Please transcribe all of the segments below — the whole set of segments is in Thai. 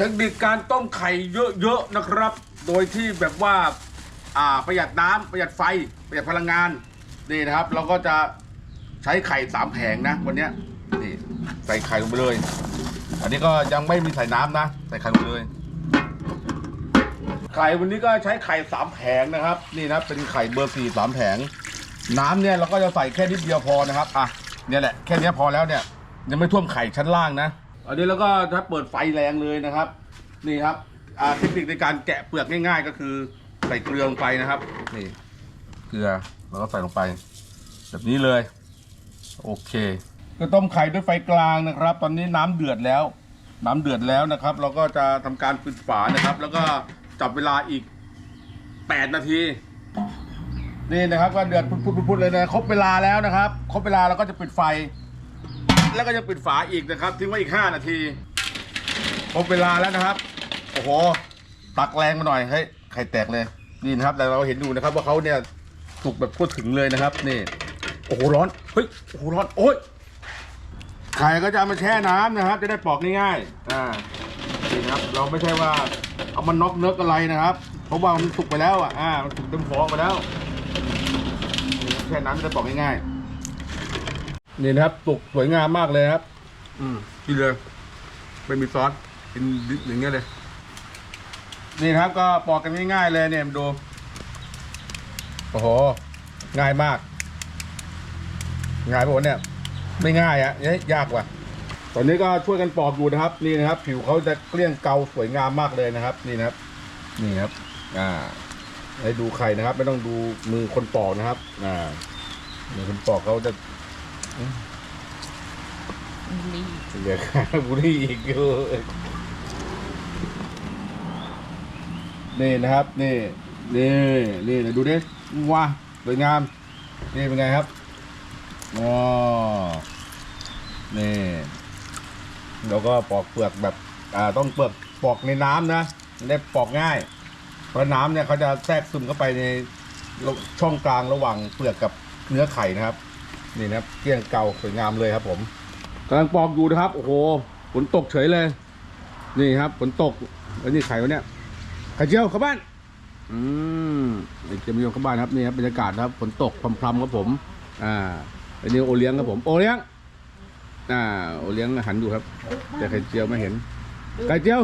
เทคนิคการต้มไข่เยอะๆนะครับ โดยที่แบบว่าประหยัดน้ำประหยัดไฟประหยัดพลังงานนี่นะครับเราก็จะใช้ไข่3 แผงนะวันนี้นี่ใส่ไข่ลงไปเลยอันนี้ก็ยังไม่มีใส่น้ำนะใส่ไข่ลงไปเลยไข่วันนี้ก็ใช้ไข่3 แผงนะครับนี่นะเป็นไข่เบอร์4 3 แผงน้ำเนี่ยเราก็จะใส่แค่นิดเดียวพอนะครับเนี่ยแหละแค่นี้พอแล้วเนี่ยยังไม่ท่วมไข่ชั้นล่างนะอันนี้แล้วก็ถ้าเปิดไฟแรงเลยนะครับนี่ครับเทคนิคในการแกะเปลือกง่ายๆก็คือใส่เกลือลงไปนะครับนี่เกลือแล้วก็ใส่ลงไปแบบนี้เลยโอเคก็ต้มไข่ด้วยไฟกลางนะครับตอนนี้น้ำเดือดแล้วนะครับเราก็จะทำการปิดฝานะครับแล้วก็จับเวลาอีก8 นาทีนี่นะครับก็เดือดพุดๆเลยนะครบเวลาแล้วนะครับครบเวลาเราก็จะปิดไฟแล้วก็จะปิดฝาอีกนะครับทิ้งไว้อีก5 นาทีครบเวลาแล้วนะครับโอ้โหตักแรงมาหน่อยให้ไข่แตกเลยนี่นะครับแต่เราเห็นดูนะครับว่าเขาเนี่ยสุกแบบทั่วถึงเลยนะครับนี่โอ้โหร้อนเฮ้ยโอ้โหร้อนโอ้ยไข่ก็จะเอามาแช่น้ำนะครับจะได้ปอกง่ายๆนี่นะครับเราไม่ใช่ว่าเอามันน็อกเนื้ออะไรนะครับเพราะว่ามันสุกไปแล้วมันสุกเต็มฟองไปแล้วแช่น้ำจะได้ปอกง่ายๆนี่นะครับสุกสวยงามมากเลยครับกินเลยไม่มีซอสกินอย่างเงี้ยเลยนี่นะครับก็ปอกกันง่ายๆเลยเนี่ยดูโอ้โหง่ายมากง่ายปะวะเนี่ยไม่ง่ายยากว่ะตอนนี้ก็ช่วยกันปอกอยู่นะครับนี่นะครับผิวเขาจะเกลี้ยงเกาสวยงามมากเลยนะครับนี่นะครับให้ดูไข่นะครับไม่ต้องดูมือคนปอกนะครับมือคนปอกเขาจะเดี๋ยวบุรีอีกนี่นะครับนี่ดูดิว้าสวยงามนี่เป็นไงครับว้านี่เราก็ปอกเปลือกแบบต้องเปลือกปอกในน้ำนะได้ปอกง่ายเพราะน้ำเนี่ยเขาจะแทรกซึมเข้าไปในช่องกลางระหว่างเปลือกกับเนื้อไข่นะครับนี่นะครับเกลี้ยงเกาสวยงามเลยครับผมกำลังปอกอยู่นะครับโอ้โหฝนตกเฉยเลยนี่ครับฝนตกแล้วนี่ไข่วะเนี่ยไข่เจียวเข้าบ้านไข่เจียวเข้าบ้านครับนี่ครับบรรยากาศครับฝนตกพรำๆครับผมอันนี้โอเลี้ยงครับผมโอเลี้ยงโอเลี้ยงหันอยู่ครับแต่ไข่เจียวไม่เห็นไข่เจียว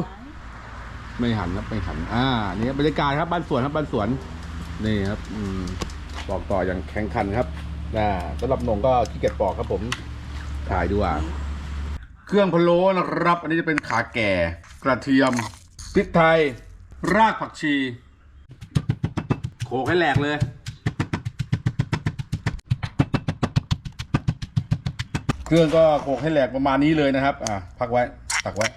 ไม่หันครับไม่หันนี่บรรยากาศครับบ้านสวนครับบ้านสวนนี่ครับปอกต่ออย่างแข็งขันครับสำหรับหนงก็ขี้เกียจปอกครับผมถ่ายดูเครื่องพะโล้นะครับอันนี้จะเป็นขาแก่กระเทียมพริกไทยรากผักชีโขลกให้แหลกเลยเครื่องก็โขลกให้แหลกประมาณนี้เลยนะครับพักไว้ตักไว้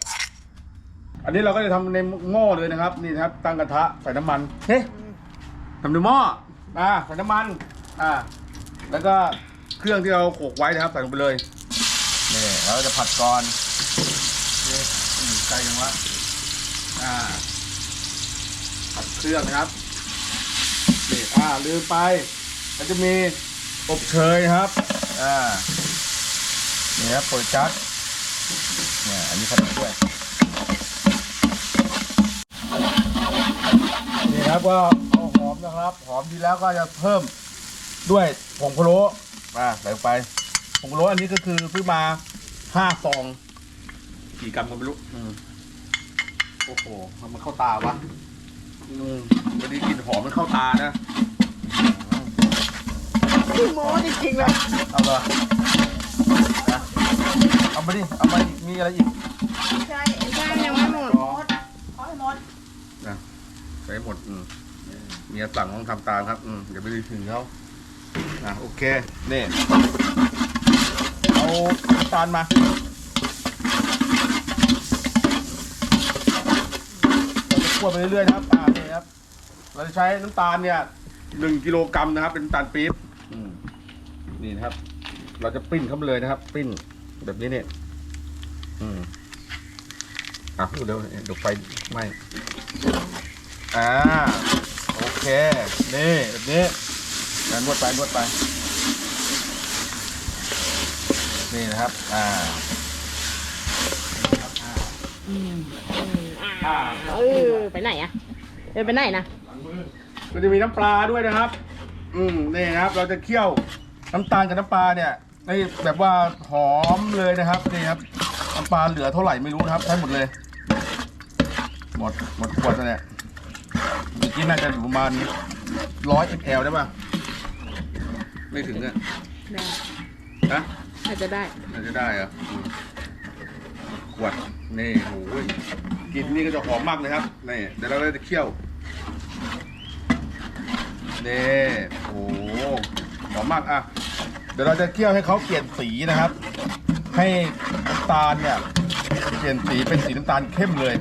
อันนี้เราก็จะทำในหม้อเลยนะครับนี่นะครับตั้งกระทะใส่น้ำมันทำในหม้อใส่น้ำมันแล้วก็เครื่องที่เราโขลกไว้นะครับใส่ลงไปเลยนี่เราจะผัดก่อนใส่ยังวะผัดเครื่องนะครับนี่ลืมไปมันจะมีอบเชยครับนี่ครับโปรยจัดเนี่ยอันนี้ผัดด้วยนี่ครับก็เอาหอมนะครับหอมดีแล้วก็จะเพิ่มด้วยผงพะโล้ใส่ลงไปผงพะโล้อันนี้ก็คือซื้อมา5 ซองกี่กรัมก็ไม่รู้โอ้โหมันเข้าตาวะวันนี้กินหอมมันเข้าตานะขี้โม้จริงๆเลยเอาเลยเอามาดิเอามาอีกมีอะไรอีกใช่ยังไม่หมดขอให้หมดใส่หมดเมียสั่งต้องทำตามครับอย่าไปรีถึงเขาโอเคนี่เอาน้ำตาลมาเราจะคั่วไปเรื่อยๆนะครับนี่ครับเราจะใช้น้ำตาลเนี่ย1 กิโลกรัมนะครับเป็นน้ำตาลปี๊บนี่นะครับเราจะปิ้นเข้าไปเลยนะครับปิ้นแบบนี้เนี่ยเดี๋ยวไฟไหม้โอเคนี่แบบนี้นวดไปนี่นะครับ ไปไหนอะเดินไปไหนนะ ก็จะมีน้ำปลาด้วยนะครับ นี่นะครับ เราจะเคี่ยวน้ำตาลกับน้ำปลาเนี่ยในแบบว่าหอมเลยนะครับนี่ครับน้ำปลาเหลือเท่าไหร่ไม่รู้นะครับใช้หมดเลย หมดขวดแล้วเนี่ยเมื่อกี้น่าจะอยู่ประมาณ100 ml ได้ป่ะไม่ถึงอะ ได้ นะ อาจจะได้ น่าจะได้เหรอขวดนี่โอ้ยกลินนี่ก็จะหอมมากเลยครับนี่เดี๋ยวเราจะเคี่ยวนี่โอ้โหหอมมากอ่ะเดี๋ยวเราจะเคี่ยวให้เขาเปลี่ยนสีนะครับ ให้น้ำตาลเนี่ยเปลี่ยนสีเป็นสีน้ำตาลเข้มเลย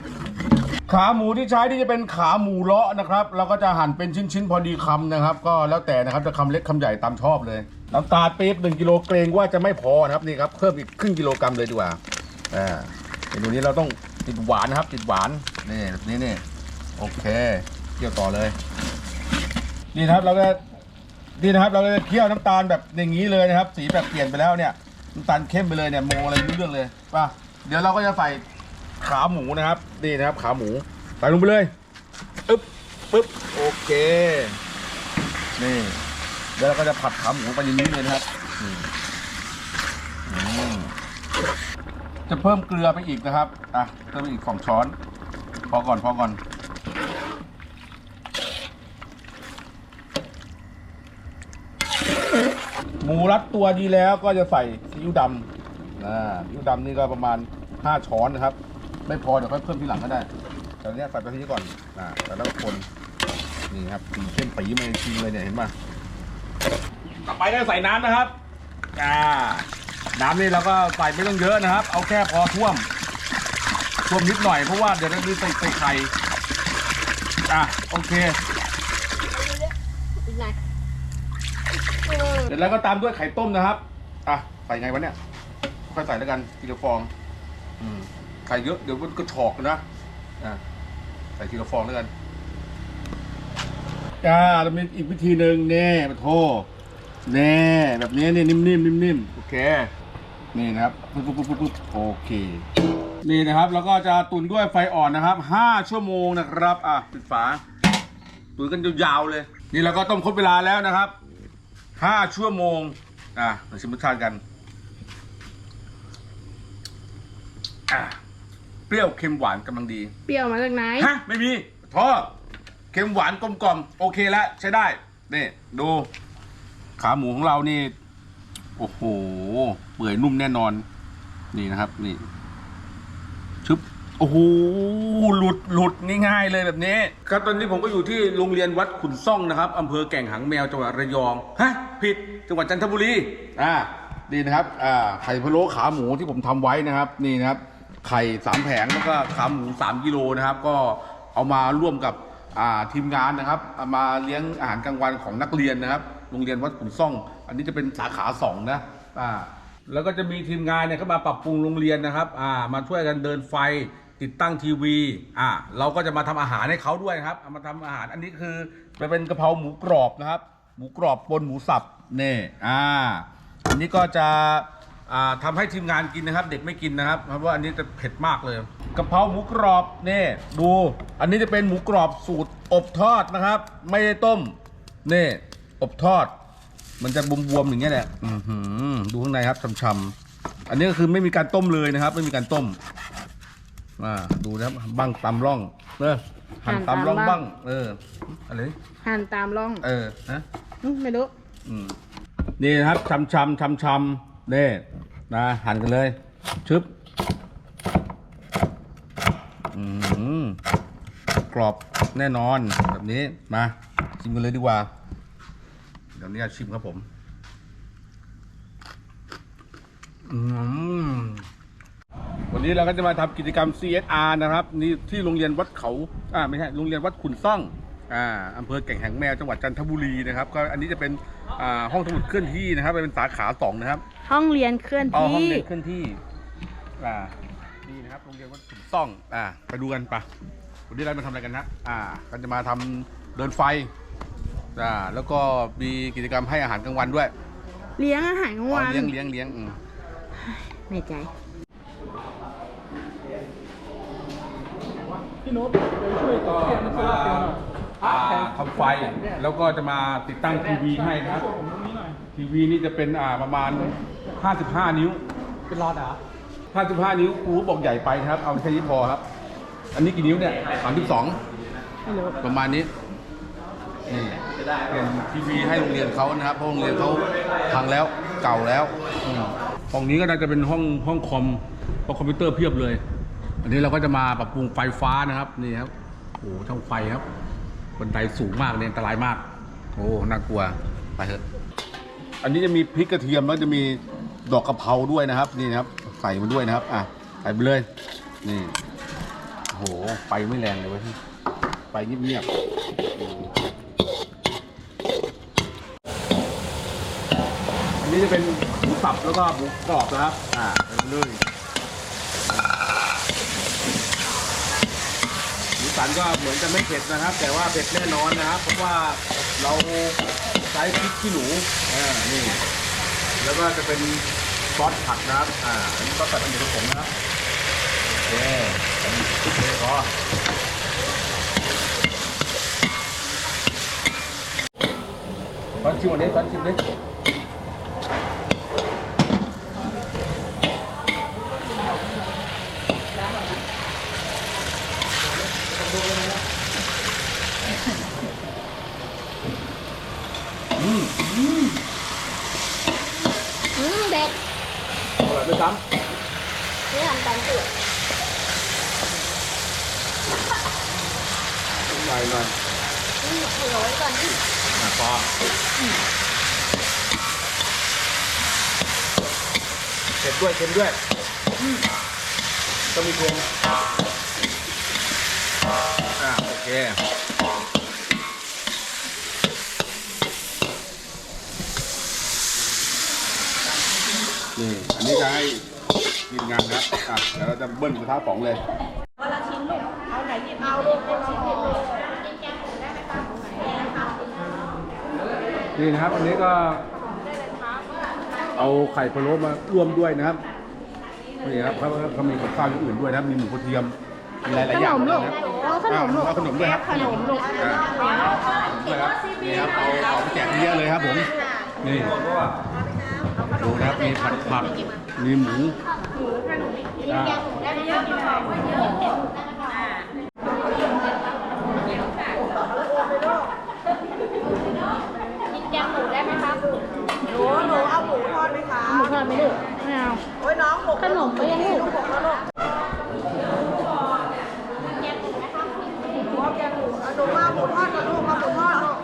ขาหมูที่ใช้ที่จะเป็นขาหมูเลาะนะครับเราก็จะหั่นเป็นชิ้นๆพอดีคำนะครับ ก็แล้วแต่นะครับจะคำเล็กคำใหญ่ตามชอบเลยน้ำตาลปี๊บ1 กิโลเกรงว่าจะไม่พอนะครับนี่ครับเพิ่มอีกครึ่งกิโลกรัมเลยดีกว่าเมนูนี้เราต้องติดหวานนะครับติดหวานนี่แบบนี้นี่โอเคเคี่ยวต่อเลยนี่นะครับเราจะเคี่ยวน้ำตาลแบบอย่างนี้เลยนะครับสีแบบเปลี่ยนไปแล้วเนี่ยน้ำตาลเข้มไปเลยเนี่ยมองอะไรไม่รู้เรื่องเลยป่ะเดี๋ยวเราก็จะใส่ขาหมูนะครับนี่นะครับขาหมูใส่ลงไปเลยปึ๊บโอเคนี่เดี๋ยวเราก็จะผัดขาหมูไปอย่างนี้เลยนะครับจะเพิ่มเกลือไปอีกนะครับเพิ่มไปอีก2 ช้อนพอก่อนหมูรัดตัวดีแล้วก็จะใส่ซีอิ๊วดำซีอิ๊วดำนี่ก็ประมาณ5 ช้อนนะครับไม่พอเดี๋ยวค่อยเพิ่มทีหลังก็ได้แต่เนี้ยใส่ไปที่นี่ก่อนแล้วก็คนนี่ครับสีเข้มปีมาจริงเลยเนี่ยเห็นป่ะต่อไปก็ใส่น้ำนะครับน้ำนี่เราก็ใส่ไม่ต้องเยอะนะครับเอาแค่พอท่วมนิดหน่อยเพราะว่าเดี๋ยวเราจะใส่ไข่โอเคเดี๋ยวเราก็ตามด้วยไข่ต้มนะครับใส่ไงวะเนี่ยค่อยใส่แล้วกันทีละฟองไข่เยอะเดี๋ยวมันก็ฉอกนะใส่ทีละฟองแล้วกันเรามีอีกวิธีหนึ่งเนี่ยมาโทษแบบนี้นี่นิ่มโอเคนี่นะครับปุ๊บโอเคนี่นะครับแล้วก็จะตุ๋นด้วยไฟอ่อนนะครับ5 ชั่วโมงนะครับปิดฝาตุ๋นกันยาวๆเลยนี่เราก็ต้มครบเวลาแล้วนะครับ5 ชั่วโมงมาชิมรสชาติกันเปรี้ยวเค็มหวานกำลังดีเปรี้ยวมาจากไหนไม่มีทอดเค็มหวานกลมๆโอเคแล้วใช้ได้นี่ดูขาหมูของเรานี่โอ้โหเปื่อยนุ่มแน่นอนนี่นะครับนี่ชึบโอ้โหหลุดง่ายๆเลยแบบนี้ครับตอนนี้ผมก็อยู่ที่โรงเรียนวัดขุนซ่องนะครับอำเภอแก่งหางแมวจังหวัดระยองผิดจังหวัดจันทบุรีนี่นะครับไข่พะโล้ขาหมูที่ผมทำไว้นะครับนี่นะครับไข่3 แผงแล้วก็ขาหมู3 กิโลนะครับก็เอามาร่วมกับทีมงานนะครับเอามาเลี้ยงอาหารกลางวันของนักเรียนนะครับโรงเรียนวัดขุนซ่องอันนี้จะเป็นสาขา2นะแล้วก็จะมีทีมงานเนี่ยเข้ามาปรับปรุงโรงเรียนนะครับมาช่วยกันเดินไฟติดตั้งทีวีเราก็จะมาทำอาหารให้เขาด้วยครับเอามาทำอาหารอันนี้คือเป็นกะเพราหมูกรอบนะครับหมูกรอบปนหมูสับนี่อันนี้ก็จะทำให้ทีมงานกินนะครับเด็กไม่กินนะครับเพราะว่าอันนี้จะเผ็ดมากเลยกะเพราหมูกรอบนี่ดูอันนี้จะเป็นหมูกรอบสูตรอบทอดนะครับไม่ได้ต้มนี่อบทอดมันจะบวมๆอย่างเงี้ยแหละดูข้างในครับช่ำๆอันนี้ก็คือไม่มีการต้มเลยนะครับไม่มีการต้มดูนะครับบ้างตามร่องหั่นตามร่องบ้างอะไรหั่นตามร่องนะไม่รู้นี่นะครับช่ำๆนี่นะหั่นกันเลยชึบกรอบแน่นอนแบบนี้มาชิมกันเลยดีกว่าเดี๋ยวนี้ชิมครับผมวันนี้เราก็จะมาทำกิจกรรม CSR นะครับนี่ที่โรงเรียนวัดเขาไม่ใช่โรงเรียนวัดขุนซ่องอำเภอแก่งหางแมวจังหวัดจันทบุรีนะครับก็อันนี้จะเป็นห้องสมุดเคลื่อนที่นะครับเป็นสาขา2นะครับห้องเรียนเคลื่อนที่ห้องเรียนเคลื่อนที่นี่นะครับโรงเรียนวัดขุนซ่องไปดูกันปะวันนี้เรามาทำอะไรกันนะก็จะมาทำเดินไฟแล้วก็มีกิจกรรมให้อาหารกลางวันด้วยเลี้ยงอาหารกลางวันเลี้ยงไม่ใจ พี่โน้ตไปช่วยต่อเทียนโซลาร์เซลล์หน่อย ทำไฟแล้วก็จะมาติดตั้งทีวีให้นะครับ ผมตรงนี้หน่อย ทีวีนี่จะเป็นประมาณ 55 นิ้ว เป็นรอดเหรอ 55 นิ้วครูบอกใหญ่ไปนะครับ เอาแค่นี้พอครับ อันนี้กี่นิ้วเนี่ย ไม่รู้ 32 ประมาณนี้ นี่เป็นทีวีให้โรงเรียนเขานะครับ เพราะโรงเรียนเขาพังแล้วเก่าแล้วห้องนี้ก็น่าจะเป็นห้องคอมเพราะคอมพิวเตอร์เพียบเลย อันนี้เราก็จะมาปรับปรุงไฟฟ้านะครับ นี่ครับ โอ้ช่างไฟครับบันไดสูงมากเลยอันตรายมาก โอ้ น่ากลัว ไปเถอะ อันนี้จะมีพริกกระเทียมแล้วจะมีดอกกะเพราด้วยนะครับ นี่นะครับ ใส่มาด้วยนะครับ อ่ะ ใส่ไปเลย นี่ โอ้โห ไฟไม่แรงเลยเว้ยไฟเงียบๆ อันนี้จะเป็นหมูสับแล้วก็หมูกรอบนะครับ ใส่ไปเลยหมูสันก็เหมือนจะไม่เผ็ดนะครับ แต่ว่าเผ็ดแน่นอนนะครับ เพราะว่าเราใช้พริกขี้หนูนี่ แล้วก็จะเป็นซอสผัดนะครับอันนี้ก็ตัดเป็นเด็กของผมนะครับโอเคโอเคพอตอนชิมวันนี้ตอนชิมดิเด็ก อร่อยไหมครับ นี่ทำตามสูตร หน่อยหน่อย โรยก่อนนี่ พอเผ็ดด้วยเค็มด้วยต้องมีเค็มโอเคนี่อันนี้จะให้ทีมงานครับเดี๋ยวเราจะเบิ้ลกระทะป๋องเลย วันละชิ้นลูกเอาไหนที่เอาลูกคนชิ้นเดียว นี่นะครับอันนี้ก็เอาไข่พะโล้มาร่วมด้วยนะครับนี่ครับเขามีกับข้าวอย่างอื่นด้วยนะครับมีหมูกระเทียมมีหลายๆอย่างนะครับ เอาขนมลูก เอาขนมด้วยครับ ขนมลูก ด้วยครับนี่ครับเอาของไปแจกเยอะเลยครับผมนี่ดูนะครับมีผักมีหมูอ่า กินแกงหมูได้ไหมคะ หนูเอาหมูทอดไหมคะ หมูทอดไหมลูกไม่เอา โอ้ยน้องหก ขนมไปยังลูก หกแล้วลูกหนูเอาแกงหมูเอาหนูมาหมูทอดกับลูกมาหมูทอดลูก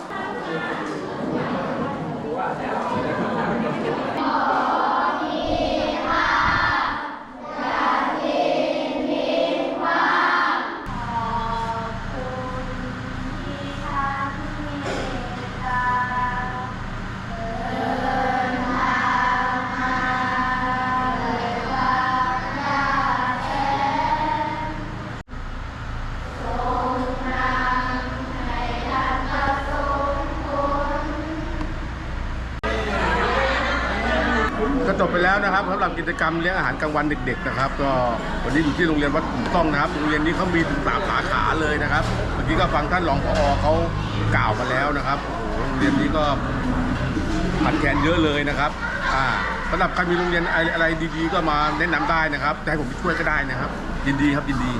ก็จบไปแล้วนะครับสำหรับกิจกรรมเลี้ยงอาหารกลางวันเด็กๆนะครับก็วันนี้อยู่ที่โรงเรียนวัดขุมต้องนะครับโรงเรียนนี้เขามีถึง3 สาขาเลยนะครับเมื่อกี้ก็ฟังท่านรองผอเขากล่าวมาแล้วนะครับโอ้โหโรงเรียนนี้ก็ผันแขนเยอะเลยนะครับสำหรับใครมีโรงเรียนอะไรดีๆก็มาแนะนำได้นะครับจะให้ผมไปช่วยก็ได้นะครับยินดีครับยินดี